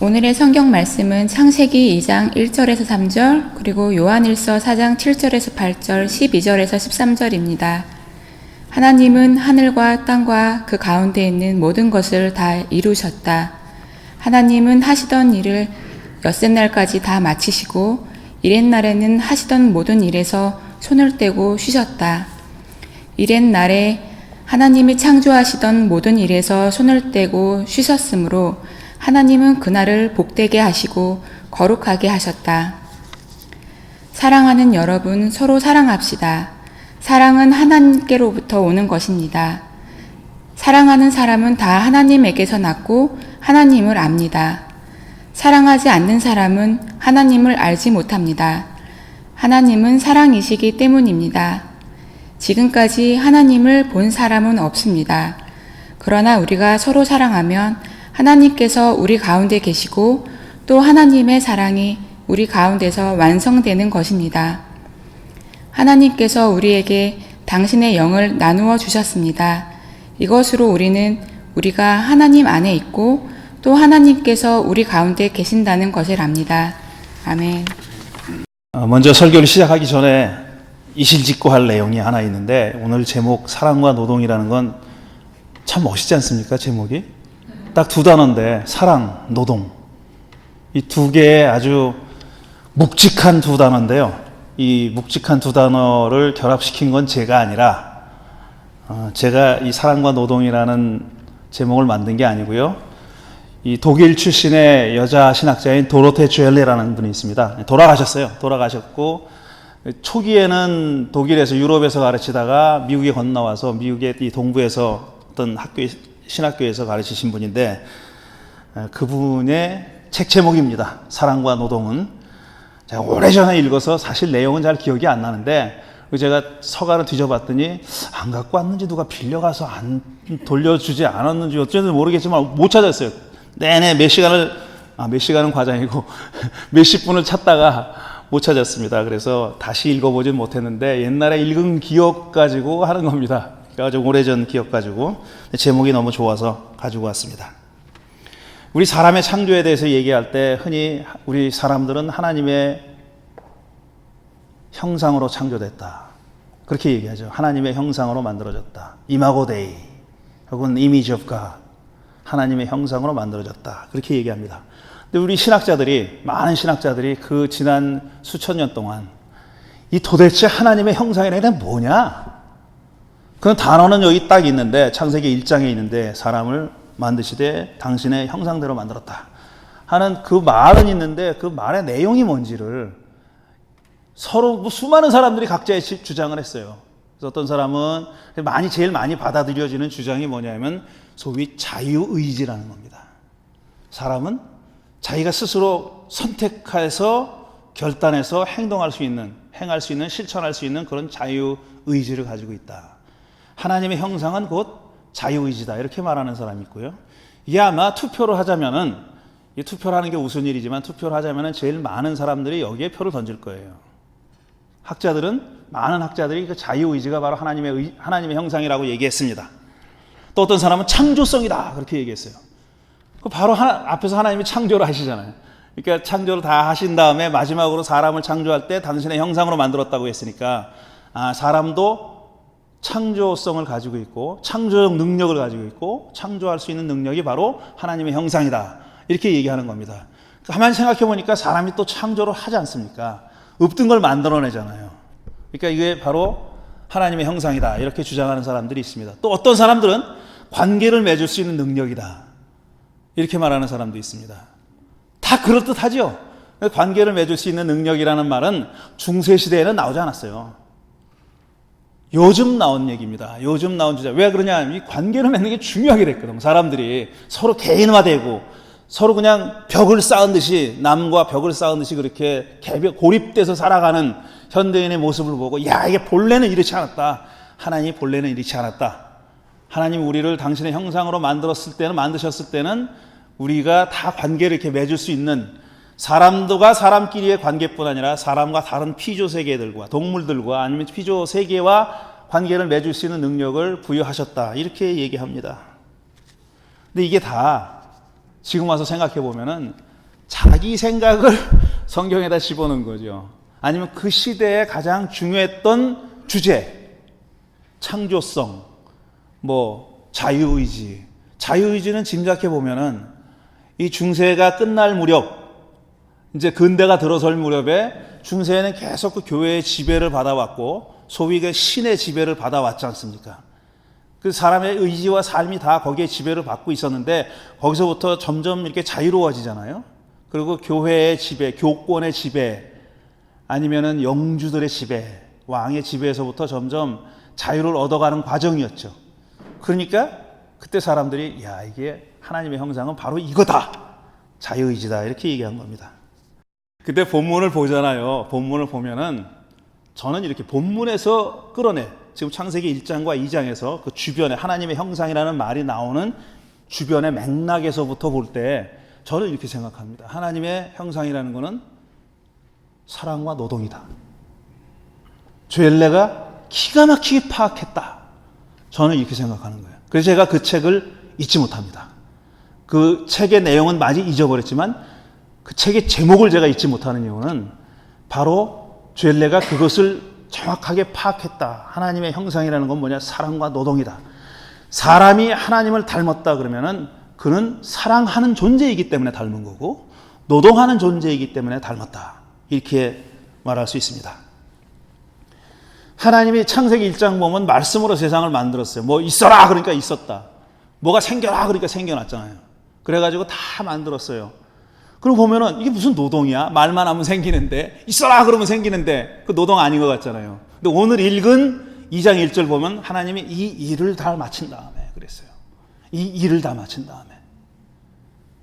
오늘의 성경 말씀은 창세기 2장 1절에서 3절, 그리고 요한일서 4장 7절에서 8절, 12절에서 13절입니다. 하나님은 하늘과 땅과 그 가운데 있는 모든 것을 다 이루셨다. 하나님은 하시던 일을 엿새 날까지 다 마치시고 이렛 날에는 하시던 모든 일에서 손을 떼고 쉬셨다. 이렛 날에 하나님이 창조하시던 모든 일에서 손을 떼고 쉬셨으므로 하나님은 그날을 복되게 하시고 거룩하게 하셨다. 사랑하는 여러분, 서로 사랑합시다. 사랑은 하나님께로부터 오는 것입니다. 사랑하는 사람은 다 하나님에게서 났고 하나님을 압니다. 사랑하지 않는 사람은 하나님을 알지 못합니다. 하나님은 사랑이시기 때문입니다. 지금까지 하나님을 본 사람은 없습니다. 그러나 우리가 서로 사랑하면 하나님께서 우리 가운데 계시고 또 하나님의 사랑이 우리 가운데서 완성되는 것입니다. 하나님께서 우리에게 당신의 영을 나누어 주셨습니다. 이것으로 우리는 우리가 하나님 안에 있고 또 하나님께서 우리 가운데 계신다는 것을 압니다. 아멘. 먼저 설교를 시작하기 전에 이실직고 할 내용이 하나 있는데, 오늘 제목 사랑과 노동이라는 건 참 멋있지 않습니까? 제목이 딱 두 단어인데, 사랑, 노동, 이 두 개의 아주 묵직한 두 단어인데요, 이 묵직한 두 단어를 결합시킨 건 제가 아니라, 제가 이 사랑과 노동이라는 제목을 만든 게 아니고요, 이 독일 출신의 여자 신학자인 도로테 주엘레라는 분이 있습니다. 돌아가셨고 초기에는 독일에서, 유럽에서 가르치다가 미국에 건너와서 미국의 이 동부에서 어떤 신학교에서 가르치신 분인데, 그분의 책 제목입니다. 사랑과 노동은. 제가 오래전에 읽어서 사실 내용은 잘 기억이 안 나는데, 제가 서가를 뒤져봤더니 안 갖고 왔는지 누가 빌려가서 안 돌려주지 않았는지 어쩐지 모르겠지만 못 찾았어요. 내내 몇 시간은 과장이고 몇십 분을 찾다가 못 찾았습니다. 그래서 다시 읽어보진 못했는데 옛날에 읽은 기억 가지고 하는 겁니다. 아주 오래전 기억 가지고. 제목이 너무 좋아서 가지고 왔습니다. 우리 사람의 창조에 대해서 얘기할 때 흔히 우리 사람들은 하나님의 형상으로 창조됐다, 그렇게 얘기하죠. 하나님의 형상으로 만들어졌다. 이마고 데이 혹은 이미지 오브 갓, 하나님의 형상으로 만들어졌다, 그렇게 얘기합니다. 근데 우리 신학자들이, 많은 신학자들이 그 지난 수천 년 동안 이 도대체 하나님의 형상이라는 게 뭐냐? 그런 단어는 여기 딱 있는데, 창세기 1장에 있는데, 사람을 만드시되 당신의 형상대로 만들었다 하는 그 말은 있는데, 그 말의 내용이 뭔지를 서로 수많은 사람들이 각자의 주장을 했어요. 그래서 어떤 사람은 제일 많이 받아들여지는 주장이 뭐냐면 소위 자유의지라는 겁니다. 사람은 자기가 스스로 선택해서 결단해서 행할 수 있는, 실천할 수 있는 그런 자유의지를 가지고 있다. 하나님의 형상은 곧 자유의지다, 이렇게 말하는 사람이 있고요. 이게 아마 투표를 하자면은, 이 투표를 하는 게 우스운 일이지만 투표를 하자면은 제일 많은 사람들이 여기에 표를 던질 거예요. 많은 학자들이 그 자유의지가 바로 하나님의 형상이라고 얘기했습니다. 또 어떤 사람은 창조성이다, 그렇게 얘기했어요. 바로 앞에서 하나님이 창조를 하시잖아요. 그러니까 창조를 다 하신 다음에 마지막으로 사람을 창조할 때 당신의 형상으로 만들었다고 했으니까, 사람도 창조성을 가지고 있고 창조적 능력을 가지고 있고 창조할 수 있는 능력이 바로 하나님의 형상이다, 이렇게 얘기하는 겁니다. 가만히 생각해 보니까 사람이 또 창조를 하지 않습니까? 없던 걸 만들어내잖아요. 그러니까 이게 바로 하나님의 형상이다, 이렇게 주장하는 사람들이 있습니다. 또 어떤 사람들은 관계를 맺을 수 있는 능력이다, 이렇게 말하는 사람도 있습니다. 다 그럴듯하죠. 관계를 맺을 수 있는 능력이라는 말은 중세시대에는 나오지 않았어요. 요즘 나온 얘기입니다. 요즘 나온 주장. 왜 그러냐? 이 관계를 맺는 게 중요하게 됐거든. 사람들이 서로 개인화되고 서로 그냥 벽을 쌓은 듯이, 남과 벽을 쌓은 듯이 그렇게 고립돼서 살아가는 현대인의 모습을 보고, 야, 이게 본래는 이렇지 않았다. 하나님이 본래는 이렇지 않았다. 하나님 우리를 당신의 형상으로 만드셨을 때는 우리가 다 관계를 이렇게 맺을 수 있는, 사람과 사람끼리의 관계뿐 아니라 사람과 다른 피조 세계들과 동물들과 아니면 피조 세계와 관계를 맺을 수 있는 능력을 부여하셨다, 이렇게 얘기합니다. 근데 이게 다 지금 와서 생각해 보면은 자기 생각을 성경에다 집어넣은 거죠. 아니면 그 시대에 가장 중요했던 주제, 창조성, 자유의지. 자유의지는 짐작해 보면은 이 중세가 끝날 무렵, 이제 근대가 들어설 무렵에 중세에는 계속 그 교회의 지배를 받아왔고 소위 그 신의 지배를 받아왔지 않습니까? 그 사람의 의지와 삶이 다 거기에 지배를 받고 있었는데 거기서부터 점점 이렇게 자유로워지잖아요. 그리고 교회의 지배, 교권의 지배, 아니면은 영주들의 지배, 왕의 지배에서부터 점점 자유를 얻어가는 과정이었죠. 그러니까 그때 사람들이 이게 하나님의 형상은 바로 이거다. 자유의지다. 이렇게 얘기한 겁니다. 그때 본문을 보잖아요. 본문을 보면은 저는 이렇게 본문에서 끌어내, 지금 창세기 1장과 2장에서 그 주변에 하나님의 형상이라는 말이 나오는 주변의 맥락에서부터 볼 때 저는 이렇게 생각합니다. 하나님의 형상이라는 것은 사랑과 노동이다. 조엘레가 기가 막히게 파악했다. 저는 이렇게 생각하는 거예요. 그래서 제가 그 책을 잊지 못합니다. 그 책의 내용은 많이 잊어버렸지만 그 책의 제목을 제가 잊지 못하는 이유는 바로 조엘레가 그것을 정확하게 파악했다. 하나님의 형상이라는 건 뭐냐? 사랑과 노동이다. 사람이 하나님을 닮았다 그러면은 그는 사랑하는 존재이기 때문에 닮은 거고 노동하는 존재이기 때문에 닮았다. 이렇게 말할 수 있습니다. 하나님이 창세기 1장 보면 말씀으로 세상을 만들었어요. 있어라 그러니까 있었다. 뭐가 생겨라 그러니까 생겨났잖아요. 그래가지고 다 만들었어요. 그리고 보면은 이게 무슨 노동이야? 말만 하면 생기는데, 있어라 그러면 생기는데 그 노동 아닌 것 같잖아요. 근데 오늘 읽은 2장 1절 보면 하나님이 이 일을 다 마친 다음에 그랬어요. 이 일을 다 마친 다음에.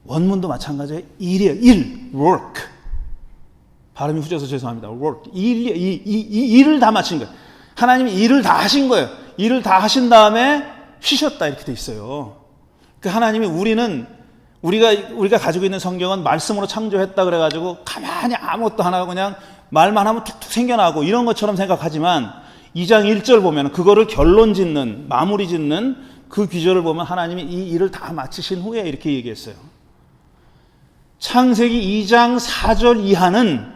원문도 마찬가지예요. 일이에요. 일, work. 발음이 후져서 죄송합니다. work. 이 일을 다 마친 거예요. 하나님이 일을 다 하신 거예요. 일을 다 하신 다음에 쉬셨다 이렇게 돼 있어요. 그 하나님이 우리가 가지고 있는 성경은 말씀으로 창조했다 그래가지고 가만히 아무것도 안 하고 그냥 말만 하면 툭툭 생겨나고 이런 것처럼 생각하지만 2장 1절 보면 그거를 결론 짓는, 마무리 짓는 그 귀절을 보면 하나님이 이 일을 다 마치신 후에 이렇게 얘기했어요. 창세기 2장 4절 이하는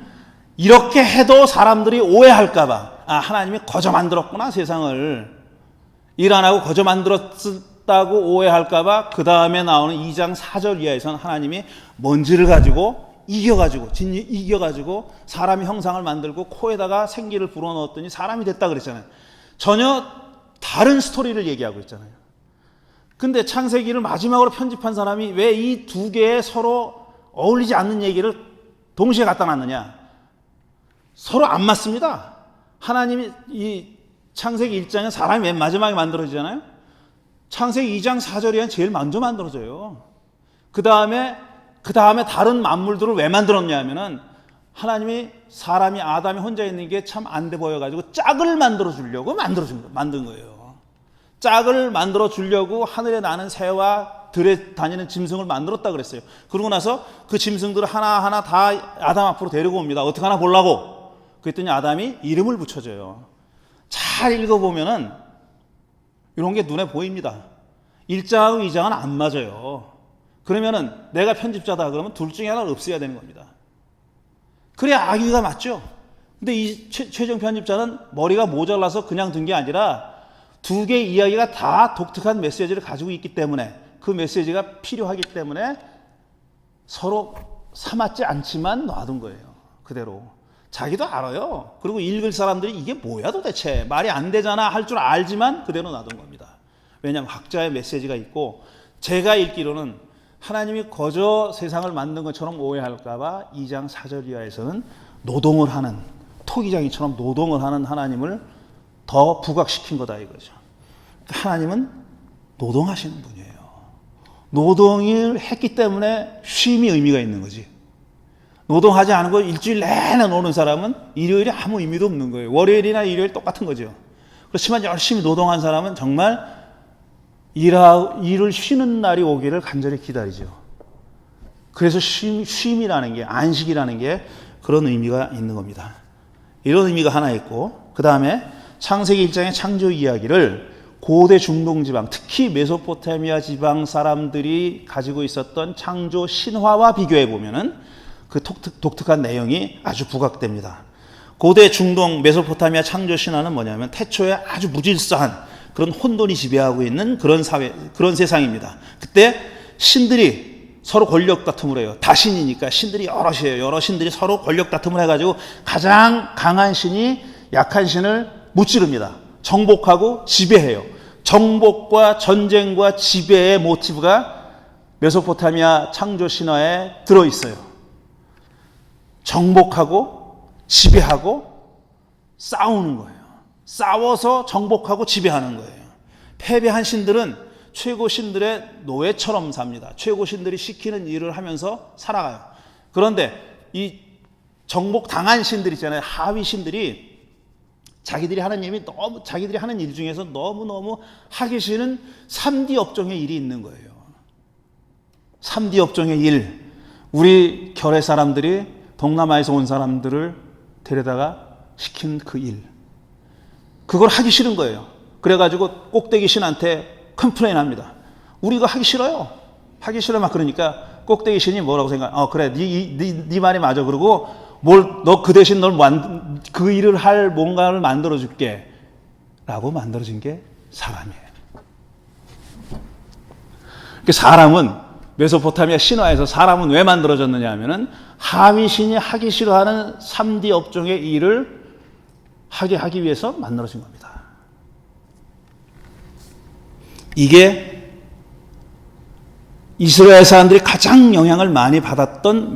이렇게 해도 사람들이 오해할까봐 하나님이 거저 만들었구나 세상을. 일 안 하고 거저 만들었다고 오해할까봐 그 다음에 나오는 2장 4절 이하에서는 하나님이 먼지를 가지고 이겨가지고 사람의 형상을 만들고 코에다가 생기를 불어넣었더니 사람이 됐다 그랬잖아요. 전혀 다른 스토리를 얘기하고 있잖아요. 근데 창세기를 마지막으로 편집한 사람이 왜 이 두 개의 서로 어울리지 않는 얘기를 동시에 갖다 놨느냐? 서로 안 맞습니다. 하나님이 이 창세기 1장에 사람이 맨 마지막에 만들어지잖아요. 창세기 2장 4절에는 제일 먼저 만들어져요. 그 다음에 다른 만물들을 왜 만들었냐 하면은 하나님이 사람이 아담이 혼자 있는 게 참 안 돼 보여가지고 짝을 만들어 주려고 만든 거예요. 짝을 만들어 주려고 하늘에 나는 새와 들에 다니는 짐승을 만들었다 그랬어요. 그러고 나서 그 짐승들을 하나하나 다 아담 앞으로 데리고 옵니다. 어떻게 하나 보려고. 그랬더니 아담이 이름을 붙여줘요. 잘 읽어보면은 이런 게 눈에 보입니다. 1장하고 2장은 안 맞아요. 그러면은 내가 편집자다 그러면 둘 중에 하나를 없애야 되는 겁니다. 그래야 악의가 맞죠. 근데 이 최종 편집자는 머리가 모자라서 그냥 둔 게 아니라 두 개의 이야기가 다 독특한 메시지를 가지고 있기 때문에 그 메시지가 필요하기 때문에 서로 삼았지 않지만 놔둔 거예요. 그대로. 자기도 알아요. 그리고 읽을 사람들이 이게 뭐야 도대체 말이 안 되잖아 할 줄 알지만 그대로 놔둔 겁니다. 왜냐하면 각자의 메시지가 있고 제가 읽기로는 하나님이 거저 세상을 만든 것처럼 오해할까 봐 2장 4절 이하에서는 노동을 하는 토기장이처럼 노동을 하는 하나님을 더 부각시킨 거다 이거죠. 하나님은 노동하시는 분이에요. 노동을 했기 때문에 쉼이 의미가 있는 거지. 노동하지 않은 거 일주일 내내 노는 사람은 일요일에 아무 의미도 없는 거예요. 월요일이나 일요일 똑같은 거죠. 그렇지만 열심히 노동한 사람은 정말 일을 쉬는 날이 오기를 간절히 기다리죠. 그래서 쉼이라는 게, 안식이라는 게 그런 의미가 있는 겁니다. 이런 의미가 하나 있고, 그 다음에 창세기 1장의 창조 이야기를 고대 중동 지방, 특히 메소포타미아 지방 사람들이 가지고 있었던 창조 신화와 비교해 보면은 그 독특한 내용이 아주 부각됩니다. 고대 중동 메소포타미아 창조 신화는 뭐냐면 태초에 아주 무질서한 그런 혼돈이 지배하고 있는 그런 사회, 그런 세상입니다. 그때 신들이 서로 권력 다툼을 해요. 다신이니까 신들이 여럿이에요. 여러 신들이 서로 권력 다툼을 해가지고 가장 강한 신이 약한 신을 무찌릅니다. 정복하고 지배해요. 정복과 전쟁과 지배의 모티브가 메소포타미아 창조 신화에 들어있어요. 정복하고 지배하고 싸우는 거예요. 싸워서 정복하고 지배하는 거예요. 패배한 신들은 최고 신들의 노예처럼 삽니다. 최고 신들이 시키는 일을 하면서 살아가요. 그런데 이 정복당한 신들 있잖아요. 하위 신들이 자기들이 하는 일 중에서 너무너무 하기 싫은 3D 업종의 일이 있는 거예요. 3D 업종의 일. 우리 결의 사람들이 동남아에서 온 사람들을 데려다가 시킨 그 일. 그걸 하기 싫은 거예요. 그래가지고 꼭대기 신한테 컴플레인 합니다. 우리가 하기 싫어요. 하기 싫어 막 그러니까 꼭대기 신이 뭐라고 그래, 네 말이 맞아. 그러고 너 그 대신 그 일을 할 뭔가를 만들어줄게. 라고 만들어진 게 사람이에요. 사람은 메소포타미아 신화에서 사람은 왜 만들어졌느냐 하면은 하위 신이 하기 싫어하는 3D 업종의 일을 하기 위해서 만들어진 겁니다. 이게 이스라엘 사람들이 가장 영향을 많이 받았던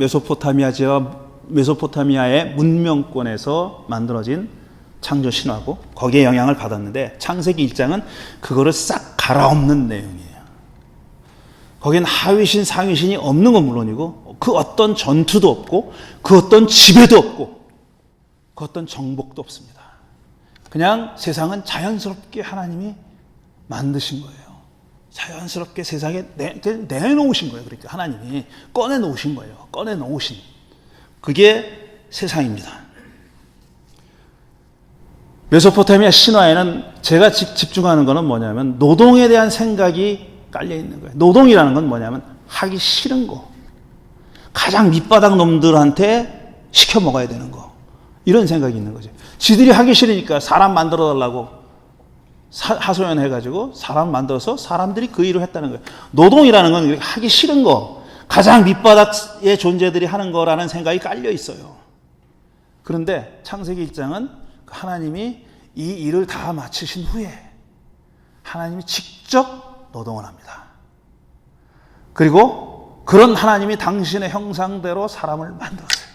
메소포타미아의 문명권에서 만들어진 창조 신화고 거기에 영향을 받았는데 창세기 1장은 그거를 싹 갈아엎는 내용이에요. 거기는 하위신, 상위신이 없는 건 물론이고 그 어떤 전투도 없고 그 어떤 지배도 없고 그 어떤 정복도 없습니다. 그냥 세상은 자연스럽게 하나님이 만드신 거예요. 자연스럽게 세상에 내놓으신 거예요. 그러니까 하나님이 꺼내놓으신 거예요. 꺼내놓으신. 그게 세상입니다. 메소포타미아 신화에는 제가 집중하는 거는 뭐냐면 노동에 대한 생각이 깔려 있는 거예요. 노동이라는 건 뭐냐면 하기 싫은 거. 가장 밑바닥 놈들한테 시켜 먹어야 되는 거. 이런 생각이 있는 거죠. 지들이 하기 싫으니까 사람 만들어 달라고 하소연해가지고 사람 만들어서 사람들이 그 일을 했다는 거예요. 노동이라는 건 하기 싫은 거, 가장 밑바닥의 존재들이 하는 거라는 생각이 깔려 있어요. 그런데 창세기 1장은 하나님이 이 일을 다 마치신 후에 하나님이 직접 노동을 합니다. 그리고 그런 하나님이 당신의 형상대로 사람을 만들었어요.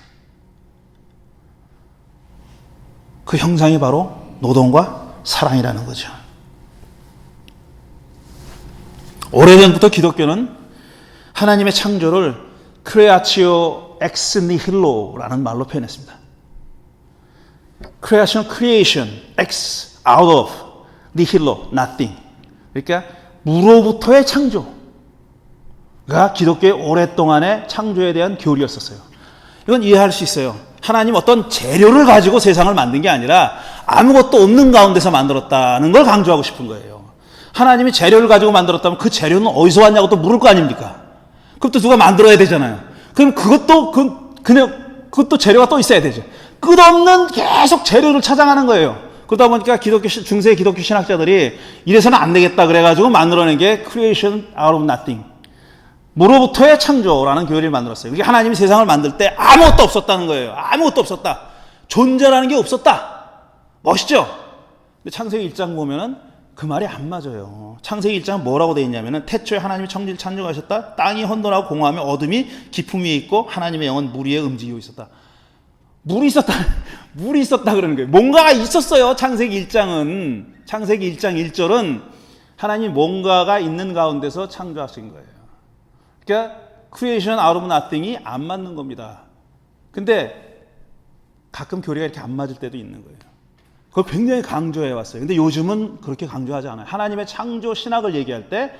그 형상이 바로 노동과 사랑이라는 거죠. 오래전부터 기독교는 하나님의 창조를 creatio ex nihillo라는 말로 표현했습니다. creation, ex, out of, nihillo, nothing. 그러니까 무로부터의 창조가 기독교의 오랫동안의 창조에 대한 교리였었어요. 이건 이해할 수 있어요. 하나님 어떤 재료를 가지고 세상을 만든 게 아니라 아무것도 없는 가운데서 만들었다는 걸 강조하고 싶은 거예요. 하나님이 재료를 가지고 만들었다면 그 재료는 어디서 왔냐고 또 물을 거 아닙니까? 그럼 또 누가 만들어야 되잖아요. 그럼 그것도 재료가 또 있어야 되죠. 끝없는 계속 재료를 찾아가는 거예요. 그러다 보니까 중세 기독교 신학자들이 이래서는 안 되겠다 그래가지고 만들어낸 게 creation out of nothing. 무로부터의 창조라는 교리를 만들었어요. 이게 하나님이 세상을 만들 때 아무것도 없었다는 거예요. 아무것도 없었다. 존재라는 게 없었다. 멋있죠? 근데 창세기 1장 보면은 그 말이 안 맞아요. 창세기 1장은 뭐라고 되어 있냐면은 태초에 하나님이 천지를 창조하셨다. 땅이 혼돈하고 공허하며 어둠이 깊음 위에 있고 하나님의 영은 물 위에 움직이고 있었다. 물이 있었다 그러는 거예요. 뭔가가 있었어요. 창세기 1장 1절은 하나님 뭔가가 있는 가운데서 창조하신 거예요. 그러니까 creation out of nothing이 안 맞는 겁니다. 근데 가끔 교리가 이렇게 안 맞을 때도 있는 거예요. 그걸 굉장히 강조해 왔어요. 근데 요즘은 그렇게 강조하지 않아요. 하나님의 창조 신학을 얘기할 때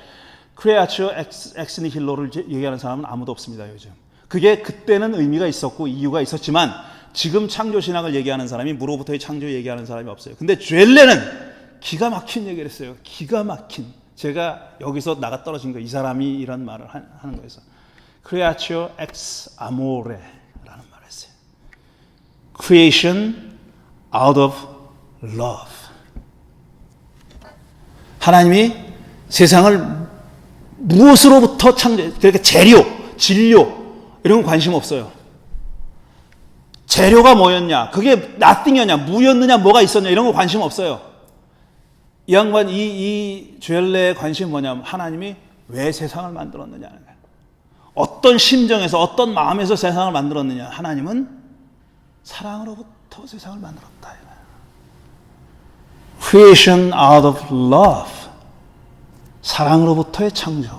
creatio ex nihillo를 얘기하는 사람은 아무도 없습니다. 요즘. 그게 그때는 의미가 있었고 이유가 있었지만 지금 창조 신학을 얘기하는 사람이 무로부터의 창조 얘기하는 사람이 없어요. 근데 죄레는 기가 막힌 얘기를 했어요. 기가 막힌. 제가 여기서 나가 떨어진 거 이 사람이 이런 말을 하는 거에서 creatio ex amore 라는 말을 했어요. Creation out of love. 하나님이 세상을 무엇으로부터 그러니까 재료, 진료 이런 건 관심 없어요. 재료가 뭐였냐, 그게 nothing이었냐, 무였느냐, 뭐가 있었냐 이런 거 관심 없어요. 이 양반 이 주엘레의 관심이 뭐냐면 하나님이 왜 세상을 만들었느냐는 거예요. 어떤 심정에서 어떤 마음에서 세상을 만들었느냐. 하나님은 사랑으로부터 세상을 만들었다. Creation out of love. 사랑으로부터의 창조.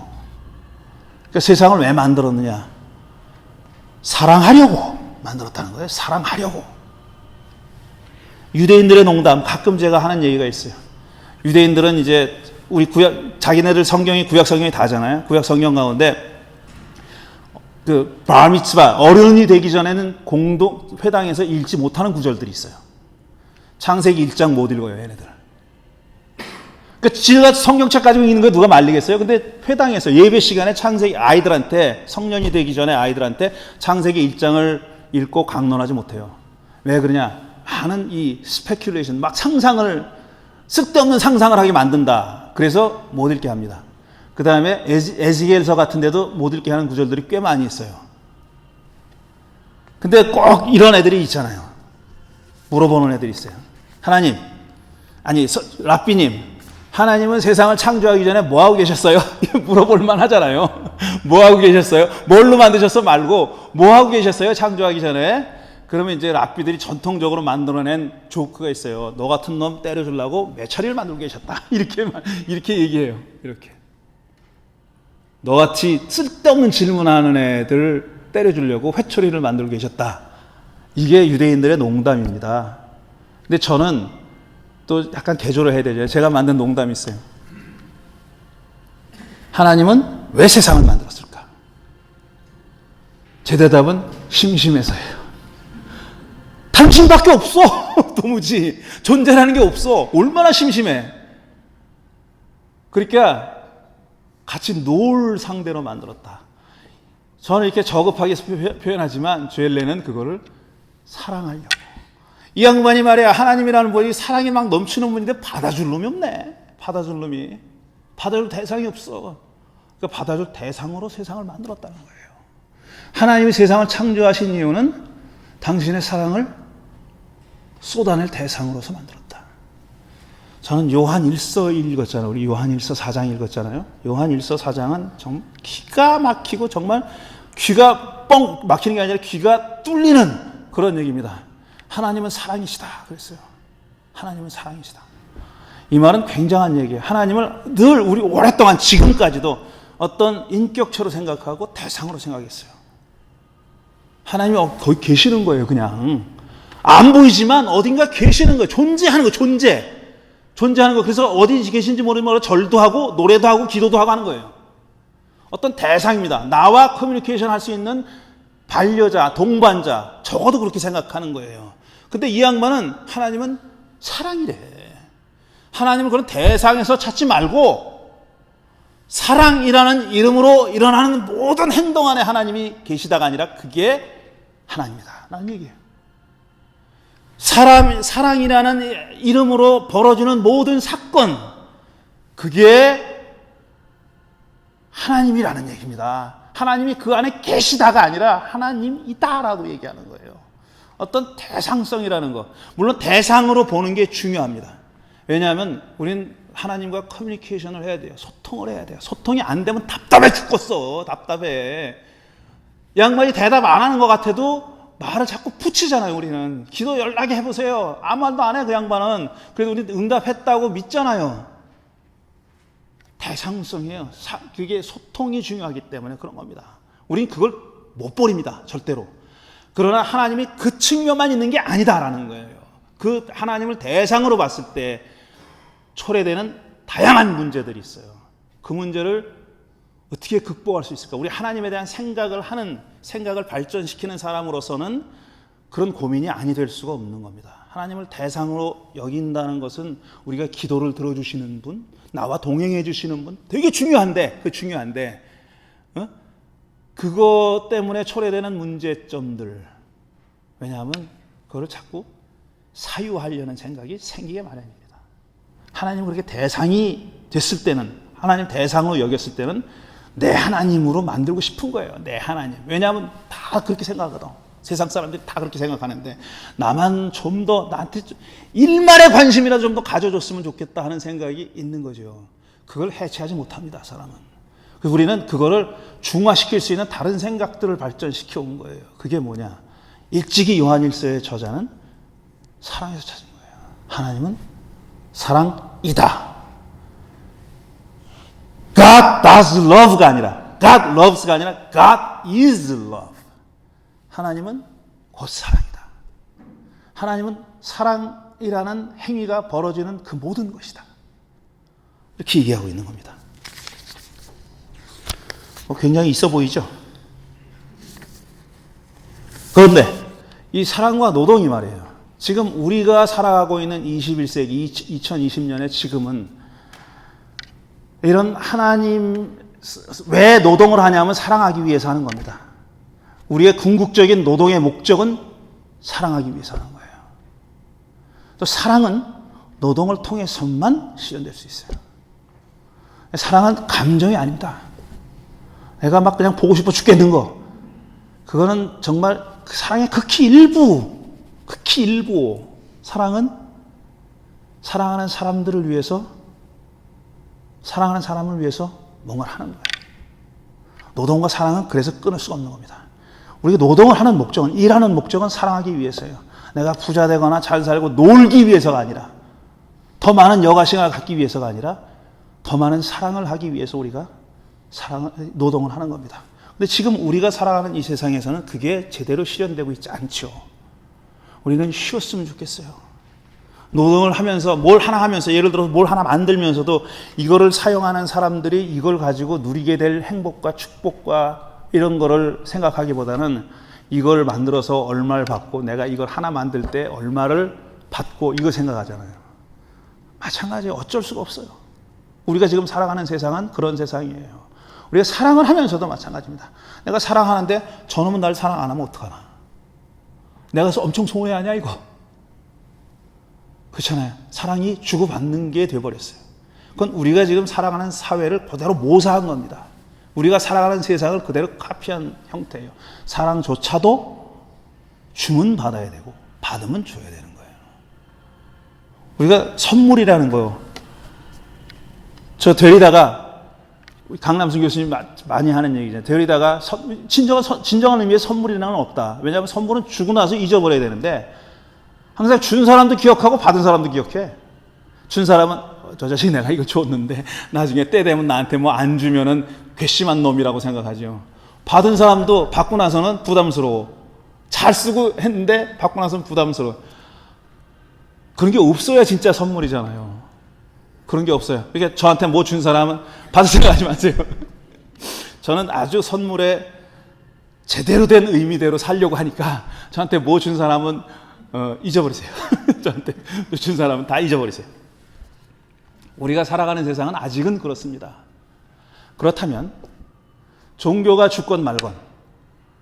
그러니까 세상을 왜 만들었느냐? 사랑하려고 만들었다는 거예요. 사랑하려고. 유대인들의 농담, 가끔 제가 하는 얘기가 있어요. 유대인들은 이제 우리 자기네들 성경이 구약 성경이 다잖아요. 구약 성경 가운데 그 바미츠바 어른이 되기 전에는 공동 회당에서 읽지 못하는 구절들이 있어요. 창세기 1장 못 읽어요, 얘네들. 그러니까 지가 성경책 가지고 있는 거 누가 말리겠어요? 근데 회당에서 예배 시간에 창세기 아이들한테 성년이 되기 전에 아이들한테 창세기 1장을 읽고 강론하지 못해요. 왜 그러냐? 많은 이 스페큘레이션 막 상상을 쓸데없는 상상을 하게 만든다. 그래서 못 읽게 합니다. 그 다음에 에스겔서 같은 데도 못 읽게 하는 구절들이 꽤 많이 있어요. 근데 꼭 이런 애들이 있잖아요. 물어보는 애들이 있어요. 하나님, 아니 랍비님, 하나님은 세상을 창조하기 전에 뭐하고 계셨어요? 물어볼 만 하잖아요. 뭐하고 계셨어요? 뭘로 만드셨어? 말고 뭐하고 계셨어요? 창조하기 전에? 그러면 이제 랍비들이 전통적으로 만들어낸 조크가 있어요. 너 같은 놈 때려주려고 메처리를 만들고 계셨다. 이렇게 얘기해요. 이렇게. 너같이 쓸데없는 질문하는 애들 때려주려고 회초리를 만들고 계셨다. 이게 유대인들의 농담입니다. 근데 저는 또 약간 개조를 해야 되죠. 제가 만든 농담이 있어요. 하나님은 왜 세상을 만들었을까? 제 대답은 심심해서예요. 당신밖에 없어. 도무지 존재라는 게 없어. 얼마나 심심해. 그러니까 같이 놀 상대로 만들었다. 저는 이렇게 저급하게 표현하지만 주엘레는 그거를 사랑하려고. 이 양반이 말이야, 하나님이라는 분이 사랑이 막 넘치는 분인데 받아줄 놈이 없네. 받아줄 놈이. 받아줄 대상이 없어. 그러니까 받아줄 대상으로 세상을 만들었다는 거예요. 하나님이 세상을 창조하신 이유는 당신의 사랑을 쏟아낼 대상으로서 만들었다. 저는 요한 1서 읽었잖아요. 우리 요한 1서 4장 읽었잖아요. 요한 1서 4장은 정말 기가 막히고 정말 귀가 뻥 막히는 게 아니라 귀가 뚫리는 그런 얘기입니다. 하나님은 사랑이시다 그랬어요. 하나님은 사랑이시다. 이 말은 굉장한 얘기예요. 하나님을 늘 우리 오랫동안 지금까지도 어떤 인격체로 생각하고 대상으로 생각했어요. 하나님이 거기 계시는 거예요. 그냥 안 보이지만 어딘가 계시는 거예요. 존재하는 거, 존재하는 거. 그래서 어디 계신지 모르면 절도 하고 노래도 하고 기도도 하고 하는 거예요. 어떤 대상입니다. 나와 커뮤니케이션 할 수 있는 반려자, 동반자, 적어도 그렇게 생각하는 거예요. 근데 이 양반은 하나님은 사랑이래. 하나님은 그런 대상에서 찾지 말고 사랑이라는 이름으로 일어나는 모든 행동 안에 하나님이 계시다가 아니라 그게 하나님이다 라는 얘기예요. 사랑이라는 이름으로 벌어지는 모든 사건, 그게 하나님이라는 얘기입니다. 하나님이 그 안에 계시다가 아니라 하나님이다라고 얘기하는 거예요. 어떤 대상성이라는 거. 물론 대상으로 보는 게 중요합니다. 왜냐하면 우리는 하나님과 커뮤니케이션을 해야 돼요. 소통을 해야 돼요. 소통이 안 되면 답답해 죽겠어. 답답해. 양반이 대답 안 하는 것 같아도 말을 자꾸 붙이잖아요. 우리는 기도 연락해 해보세요. 아무 말도 안 해 그 양반은. 그래도 우리는 응답했다고 믿잖아요. 대상성이에요. 그게 소통이 중요하기 때문에 그런 겁니다. 우리는 그걸 못 버립니다. 절대로. 그러나 하나님이 그 측면만 있는 게 아니다라는 거예요. 그 하나님을 대상으로 봤을 때 초래되는 다양한 문제들이 있어요. 그 문제를 어떻게 극복할 수 있을까? 우리 하나님에 대한 생각을 발전시키는 사람으로서는 그런 고민이 아니 될 수가 없는 겁니다. 하나님을 대상으로 여긴다는 것은 우리가 기도를 들어주시는 분, 나와 동행해 주시는 분, 되게 중요한데, 그것 때문에 초래되는 문제점들, 왜냐하면 그걸 자꾸 사유하려는 생각이 생기게 마련입니다. 하나님 그렇게 대상이 됐을 때는, 하나님 대상으로 여겼을 때는 내 하나님으로 만들고 싶은 거예요. 내 하나님. 왜냐하면 다 그렇게 생각하거든. 세상 사람들이 다 그렇게 생각하는데 나만 좀 더 나한테 일말의 관심이라도 좀 더 가져줬으면 좋겠다 하는 생각이 있는 거죠. 그걸 해체하지 못합니다, 사람은. 우리는 그거를 중화시킬 수 있는 다른 생각들을 발전시켜 온 거예요. 그게 뭐냐? 일찍이 요한일서의 저자는 사랑에서 찾은 거예요. 하나님은 사랑이다. God does love가 아니라, God loves가 아니라 God is love. 하나님은 곧 사랑이다. 하나님은 사랑이라는 행위가 벌어지는 그 모든 것이다. 이렇게 얘기하고 있는 겁니다. 굉장히 있어 보이죠? 그런데 이 사랑과 노동이 말이에요. 지금 우리가 살아가고 있는 21세기 2020년의 지금은 이런 하나님, 왜 노동을 하냐면 사랑하기 위해서 하는 겁니다. 우리의 궁극적인 노동의 목적은 사랑하기 위해서 하는 거예요. 또 사랑은 노동을 통해서만 실현될 수 있어요. 사랑은 감정이 아닙니다. 내가 막 그냥 보고 싶어 죽겠는 거. 그거는 정말 사랑의 극히 일부. 사랑은 사랑하는 사람들을 위해서, 사랑하는 사람을 위해서 뭔가를 하는 거예요. 노동과 사랑은 그래서 끊을 수가 없는 겁니다. 우리가 노동을 하는 목적은, 일하는 목적은 사랑하기 위해서예요. 내가 부자 되거나 잘 살고 놀기 위해서가 아니라, 더 많은 여가 시간을 갖기 위해서가 아니라 더 많은 사랑을 하기 위해서 우리가 노동을 하는 겁니다. 근데 지금 우리가 살아가는 이 세상에서는 그게 제대로 실현되고 있지 않죠. 우리는 쉬었으면 좋겠어요. 노동을 하면서 뭘 하나 하면서, 예를 들어서 뭘 하나 만들면서도 이거를 사용하는 사람들이 이걸 가지고 누리게 될 행복과 축복과 이런 거를 생각하기보다는 이걸 만들어서 얼마를 받고 내가 이걸 하나 만들 때 얼마를 받고 이거 생각하잖아요. 마찬가지예요. 어쩔 수가 없어요. 우리가 지금 살아가는 세상은 그런 세상이에요. 우리가 사랑을 하면서도 마찬가지입니다. 내가 사랑하는데 저놈은 날 사랑 안 하면 어떡하나. 내가 엄청 소외하냐 이거. 그렇잖아요. 사랑이 주고받는 게 돼버렸어요. 그건 우리가 지금 살아가는 사회를 그대로 모사한 겁니다. 우리가 살아가는 세상을 그대로 카피한 형태예요. 사랑조차도 주면 받아야 되고 받으면 줘야 되는 거예요. 우리가 선물이라는 거요. 저 데리다가 강남순 교수님 많이 하는 얘기잖아요. 데리다가 진정한 의미의 선물이라는 건 없다. 왜냐하면 선물은 주고 나서 잊어버려야 되는데 항상 준 사람도 기억하고 받은 사람도 기억해. 준 사람은 저 자식 내가 이거 줬는데 나중에 때 되면 나한테 뭐 안 주면은 괘씸한 놈이라고 생각하죠. 받은 사람도 받고 나서는 부담스러워. 잘 쓰고 했는데 받고 나서는 부담스러워. 그런 게 없어야 진짜 선물이잖아요. 그런 게 없어요. 그러니까 저한테 뭐 준 사람은 받을 생각하지 마세요. 저는 아주 선물에 제대로 된 의미대로 살려고 하니까 저한테 뭐 준 사람은 잊어버리세요. 저한테 준 사람은 다 잊어버리세요. 우리가 살아가는 세상은 아직은 그렇습니다. 그렇다면 종교가 죽건 말건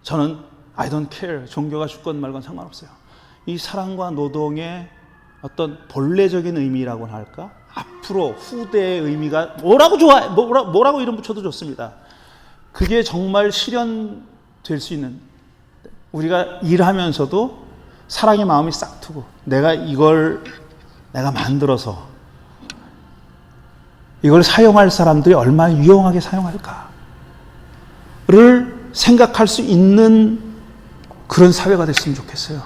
저는 I don't care. 종교가 죽건 말건 상관없어요. 이 사랑과 노동의 어떤 본래적인 의미라고 할까? 앞으로 후대의 의미가 뭐라고 좋아, 뭐라고 이름 붙여도 좋습니다. 그게 정말 실현될 수 있는, 우리가 일하면서도 사랑의 마음이 싹트고 내가 이걸 내가 만들어서 이걸 사용할 사람들이 얼마나 유용하게 사용할까를 생각할 수 있는 그런 사회가 됐으면 좋겠어요.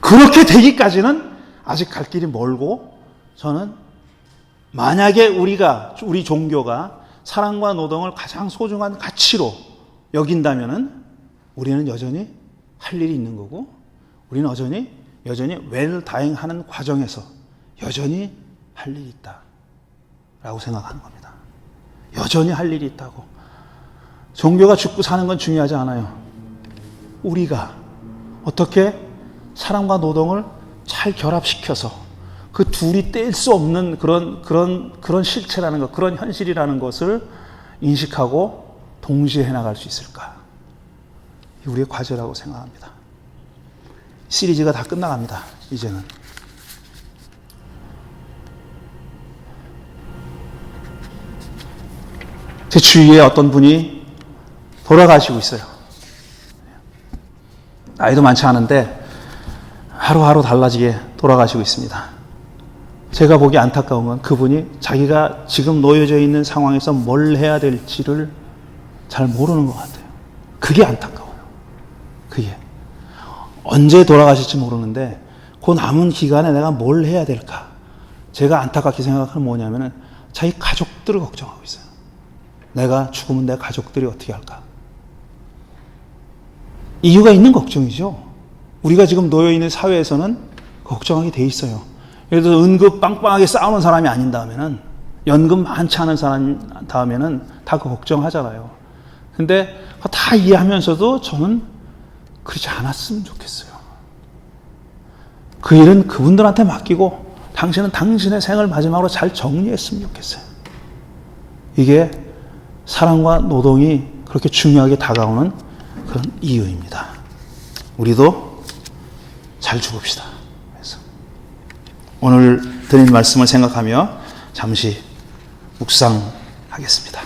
그렇게 되기까지는 아직 갈 길이 멀고, 저는 만약에 우리 종교가 사랑과 노동을 가장 소중한 가치로 여긴다면은 우리는 여전히 할 일이 있는 거고, 우리는 여전히 웰다잉하는 과정에서 여전히 할 일이 있다라고 생각하는 겁니다. 여전히 할 일이 있다고. 종교가 죽고 사는 건 중요하지 않아요. 우리가 어떻게 사랑과 노동을 잘 결합시켜서 그 둘이 뗄 수 없는 그런 실체라는 것, 그런 현실이라는 것을 인식하고 동시에 해나갈 수 있을까? 우리의 과제라고 생각합니다. 시리즈가 다 끝나갑니다. 이제는. 제 주위에 어떤 분이 돌아가시고 있어요. 나이도 많지 않은데 하루하루 달라지게 돌아가시고 있습니다. 제가 보기 안타까운 건 그분이 자기가 지금 놓여져 있는 상황에서 뭘 해야 될지를 잘 모르는 것 같아요. 그게 안타까워요. 그게. 언제 돌아가실지 모르는데 그 남은 기간에 내가 뭘 해야 될까? 제가 안타깝게 생각하는 건 뭐냐면은 자기 가족들을 걱정하고 있어요. 내가 죽으면 내 가족들이 어떻게 할까? 이유가 있는 걱정이죠. 우리가 지금 놓여있는 사회에서는 걱정하게 돼 있어요. 예를 들어서 응급 빵빵하게 싸우는 사람이 아닌 다음에는, 연금 많지 않은 사람 다음에는 다 그 걱정하잖아요. 근데 다 이해하면서도 저는 그러지 않았으면 좋겠어요. 그 일은 그분들한테 맡기고 당신은 당신의 생을 마지막으로 잘 정리했으면 좋겠어요. 이게 사랑과 노동이 그렇게 중요하게 다가오는 그런 이유입니다. 우리도 잘 죽읍시다. 그래서 오늘 드린 말씀을 생각하며 잠시 묵상하겠습니다.